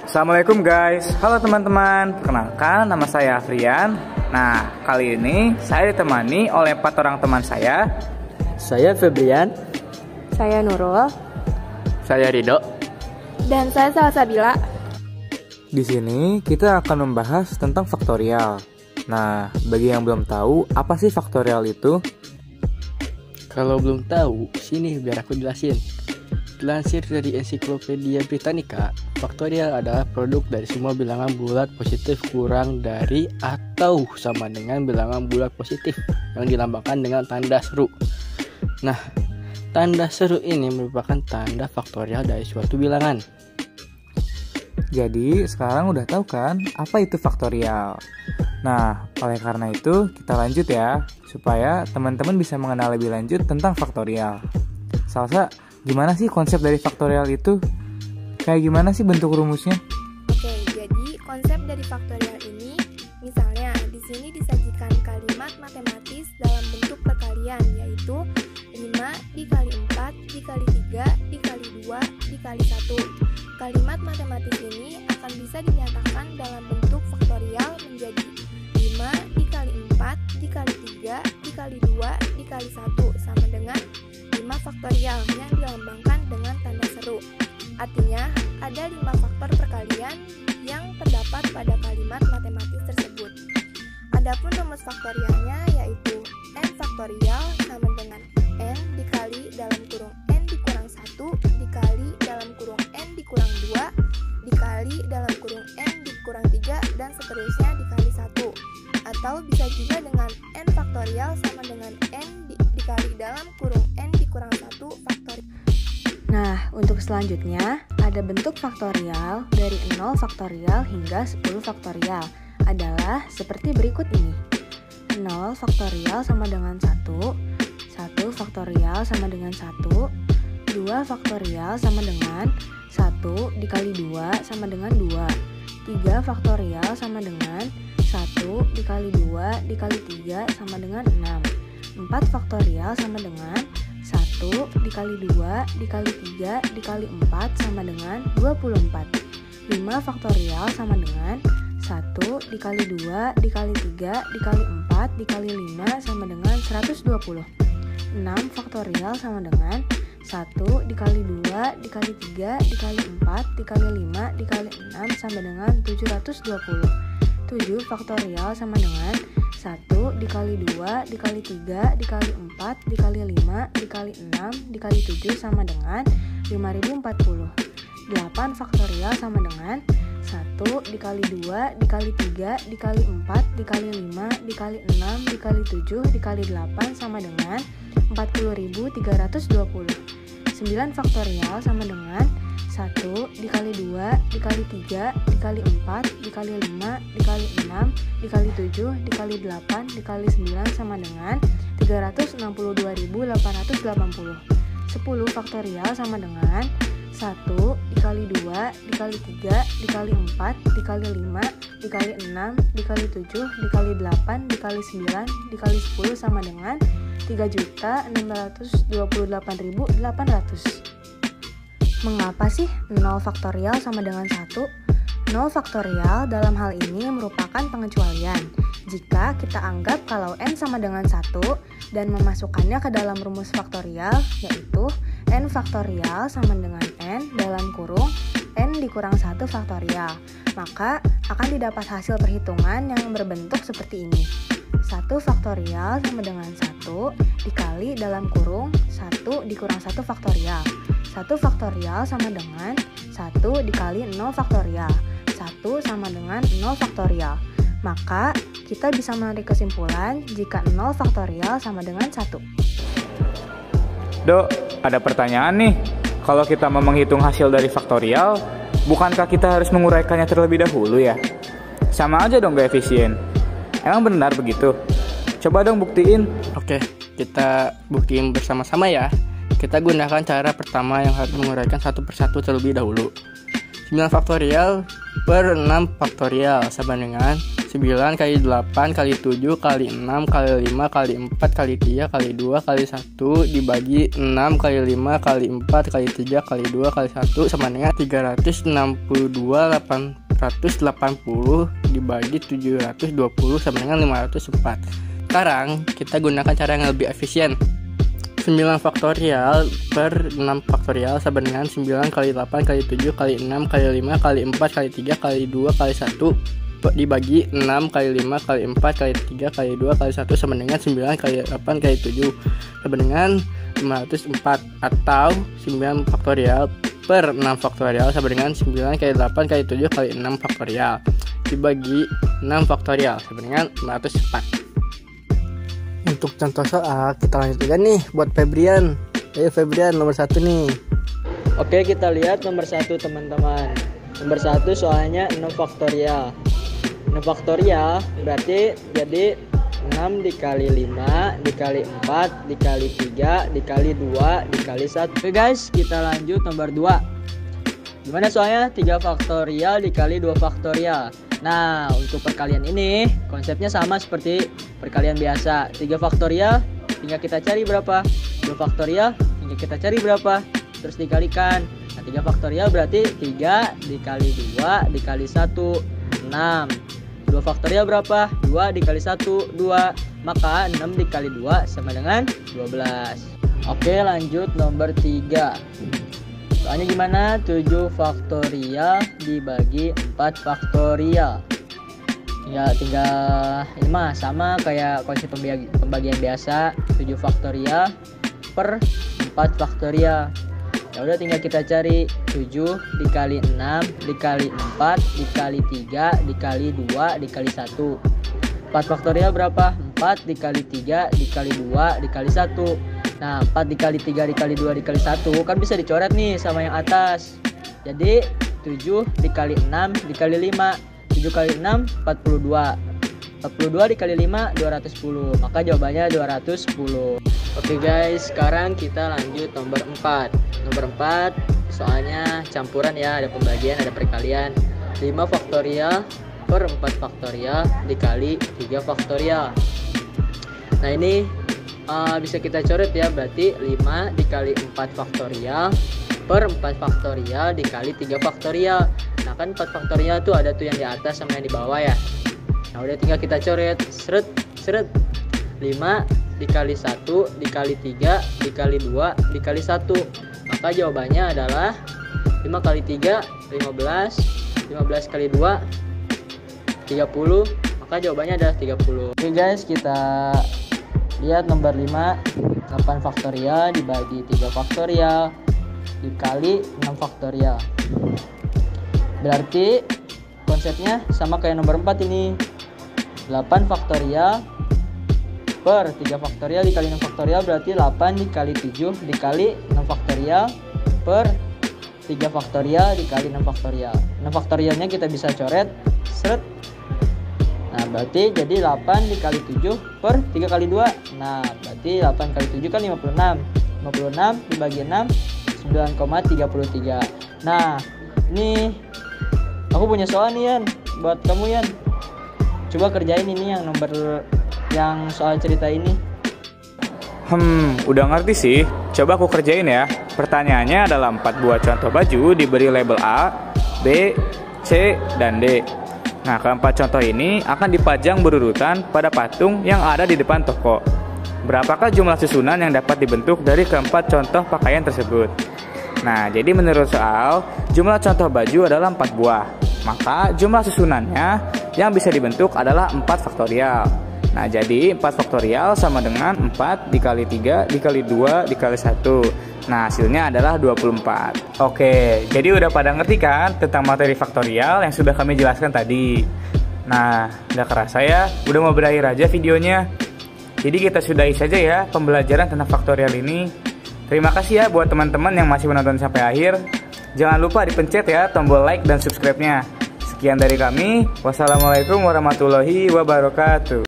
Assalamualaikum guys, halo teman-teman. Perkenalkan, nama saya Afrian. Nah, kali ini saya ditemani oleh 4 orang teman saya. Saya Febrian. Saya Nurul. Saya Rido. Dan saya Salsabila. Di sini kita akan membahas tentang faktorial. Nah, bagi yang belum tahu, apa sih faktorial itu? Kalau belum tahu, sini biar aku jelasin. Dilansir dari Ensiklopedia Britannica, faktorial adalah produk dari semua bilangan bulat positif kurang dari atau sama dengan bilangan bulat positif yang dilambangkan dengan tanda seru. Nah, tanda seru ini merupakan tanda faktorial dari suatu bilangan. Jadi, sekarang udah tahu kan apa itu faktorial? Nah, oleh karena itu kita lanjut ya, supaya teman-teman bisa mengenal lebih lanjut tentang faktorial. Salsa, gimana sih konsep dari faktorial itu? Kayak gimana sih bentuk rumusnya? Oke, jadi konsep dari faktorial ini, misalnya di sini disajikan kalimat matematis dalam bentuk perkalian, yaitu 5 dikali 4 dikali 3 dikali 2 dikali 1. Kalimat matematis ini akan bisa dinyatakan dalam bentuk faktorial menjadi 5 dikali 4 dikali 3 dikali 2 dikali 1 sama dengan 5 faktorial yang dilambangkan dengan tanda seru. Artinya, ada 5 faktor perkalian yang terdapat pada kalimat matematis tersebut. Adapun rumus faktorialnya yaitu n faktorial sama dengan n dikali dalam kurung n dikurang 1 dikali dalam kurung n dikurang 2 dikali dalam kurung n dikurang 3 dan seterusnya dikali 1. Atau bisa juga dengan n faktorial sama dengan n dikali dalam kurung n dikurang 1 faktorial. Nah, untuk selanjutnya, ada bentuk faktorial dari 0 faktorial hingga 10 faktorial adalah seperti berikut ini. 0 faktorial sama dengan 1, 1 faktorial sama dengan 1, 2 faktorial sama dengan 1 dikali 2 sama dengan 2, 3 faktorial sama dengan 1 dikali 2 dikali 3 sama dengan 6, 4 faktorial sama dengan 1 dikali 2 dikali 3 dikali 4 sama dengan 24. 5 faktorial sama dengan 1 dikali 2 dikali 3 dikali 4 dikali 5 sama dengan 120. 6 faktorial sama dengan 1 dikali 2 dikali 3 dikali 4 dikali 5 dikali 6 sama dengan 720. 7 faktorial sama dengan 1 dikali 2 dikali 3 dikali 4 dikali 5 dikali 6 dikali 7 sama dengan 5040. 8 faktorial sama dengan 1 dikali 2 dikali 3 dikali 4 dikali 5 dikali 6 dikali 7 dikali 8 sama dengan 40.320. 9 faktorial sama dengan 1 dikali 2 dikali 3 dikali 4 dikali 5 dikali 6 dikali 7 dikali 8 dikali 9 sama dengan 362.880. 10 faktorial sama dengan 1 dikali 2 dikali 3 dikali 4 dikali 5 dikali 6 dikali 7 dikali 8 dikali 9 dikali 10 sama dengan 3.628.800. Mengapa sih 0 faktorial sama dengan 1? 0 faktorial dalam hal ini merupakan pengecualian jika kita anggap kalau n sama dengan 1 dan memasukkannya ke dalam rumus faktorial, yaitu n faktorial sama dengan n dalam kurung n dikurang 1 faktorial, maka akan didapat hasil perhitungan yang berbentuk seperti ini. 1 faktorial sama dengan 1 dikali dalam kurung 1 dikurang 1 faktorial. 1 faktorial sama dengan 1 dikali 0 faktorial. 1 sama dengan 0 faktorial. Maka kita bisa menarik kesimpulan jika 0 faktorial sama dengan 1. Dok, ada pertanyaan nih. Kalau kita mau menghitung hasil dari faktorial, bukankah kita harus menguraikannya terlebih dahulu ya? Sama aja dong gak efisien. Emang benar begitu? Coba dong buktiin. Oke, kita buktiin bersama-sama ya. Kita gunakan cara pertama yang harus menguraikan satu persatu terlebih dahulu. 9 faktorial per 6 faktorial sama dengan 9 kali 8 kali 7 kali 6 kali 5 kali 4 kali 3 kali 2 kali 1 dibagi 6 kali 5 kali 4 kali 3 kali 2 kali 1 sama dengan 362.880 dibagi 720 sama dengan 504. Sekarang kita gunakan cara yang lebih efisien. 9 faktorial per 6 faktorial sama dengan 9 kali 8 kali 7 kali 6 kali 5 kali 4 kali 3 kali 2 kali 1 dibagi 6 kali 5 kali 4 kali 3 kali 2 kali 1 sama dengan 9 kali 8 kali 7 sama dengan 504, atau 9 faktorial per 6 faktorial sama dengan 9 kali 8 kali 7 kali 6 faktorial dibagi 6 faktorial sama dengan 504. Untuk contoh soal kita lanjut aja nih buat Febrian. Ayo Febrian, nomor 1 nih. Oke, kita lihat nomor 1 teman-teman. Nomor 1 soalnya 6 faktorial. 6 faktorial berarti jadi 6 dikali 5 dikali 4 dikali 3 dikali 2 dikali 1. Oke guys, kita lanjut nomor 2. Gimana soalnya? 3 faktorial dikali 2 faktorial. Nah, untuk perkalian ini konsepnya sama seperti perkalian biasa. 3 faktorial tinggal kita cari berapa, 2 faktorial tinggal kita cari berapa, terus dikalikan. Nah, 3 faktorial berarti 3 dikali 2 dikali 1 6. 2 faktorial berapa? 2 dikali 1 2. Maka 6 dikali 2 sama dengan 12. Oke, lanjut nomor 3. Soalnya gimana? 7 faktorial dibagi 4 faktorial. Ya tinggal ini mah sama kayak konsep pembagian biasa. 7 faktorial per 4 faktorial. Ya udah tinggal kita cari 7 dikali 6 dikali 4 dikali 3 dikali 2 dikali 1. 4 faktorial berapa? 4 dikali 3 dikali 2 dikali 1. Nah, 4 dikali 3 dikali 2 dikali 1 kan bisa dicoret nih sama yang atas. Jadi 7 dikali 6 dikali 5. 7 kali 6 42. 42 dikali 5 210. Maka jawabannya 210. Oke guys, sekarang kita lanjut nomor 4. Nomor 4 soalnya campuran ya, ada pembagian, ada perkalian. 5 faktorial per 4 faktorial dikali 3 faktorial. Nah, ini bisa kita coret ya, berarti 5 dikali 4 faktorial per 4 faktorial dikali 3 faktorial. Nah kan 4 faktorial tuh ada tuh yang di atas sama yang di bawah ya. Nah udah tinggal kita coret, seret seret. 5 dikali 1 dikali 3 dikali 2 dikali 1. Maka jawabannya adalah 5 kali 3 15, 15 kali 2 30. Maka jawabannya adalah 30. Oke guys, kita lihat nomor 5. 8 faktorial dibagi 3 faktorial dikali 6 faktorial. Berarti konsepnya sama kayak nomor 4 ini. 8 faktorial per 3 faktorial dikali 6 faktorial berarti 8 dikali 7 dikali 6 faktorial per 3 faktorial dikali 6 faktorial. 6 faktorialnya kita bisa coret, seret. Nah berarti jadi 8 dikali 7 per 3 kali 2. Nah berarti 8 kali 7 kan 56. 56 dibagi 6 9,33. Nah ini aku punya soal nih Yan, buat kamu Yan. Coba kerjain ini yang nomor yang soal cerita ini. Udah ngerti sih. Coba aku kerjain ya. Pertanyaannya adalah 4 buah contoh baju diberi label A, B, C, dan D. Nah, keempat contoh ini akan dipajang berurutan pada patung yang ada di depan toko. Berapakah jumlah susunan yang dapat dibentuk dari keempat contoh pakaian tersebut? Nah, jadi menurut soal, jumlah contoh baju adalah 4 buah. Maka jumlah susunannya yang bisa dibentuk adalah 4 faktorial. Nah, jadi 4 faktorial sama dengan 4 dikali 3 dikali 2 dikali 1. Nah, hasilnya adalah 24. Oke, jadi udah pada ngerti kan tentang materi faktorial yang sudah kami jelaskan tadi. Nah, gak kerasa ya, udah mau berakhir aja videonya. Jadi kita sudahi saja ya pembelajaran tentang faktorial ini. Terima kasih ya buat teman-teman yang masih menonton sampai akhir. Jangan lupa dipencet ya tombol like dan subscribe-nya. Sekian dari kami. Wassalamualaikum warahmatullahi wabarakatuh.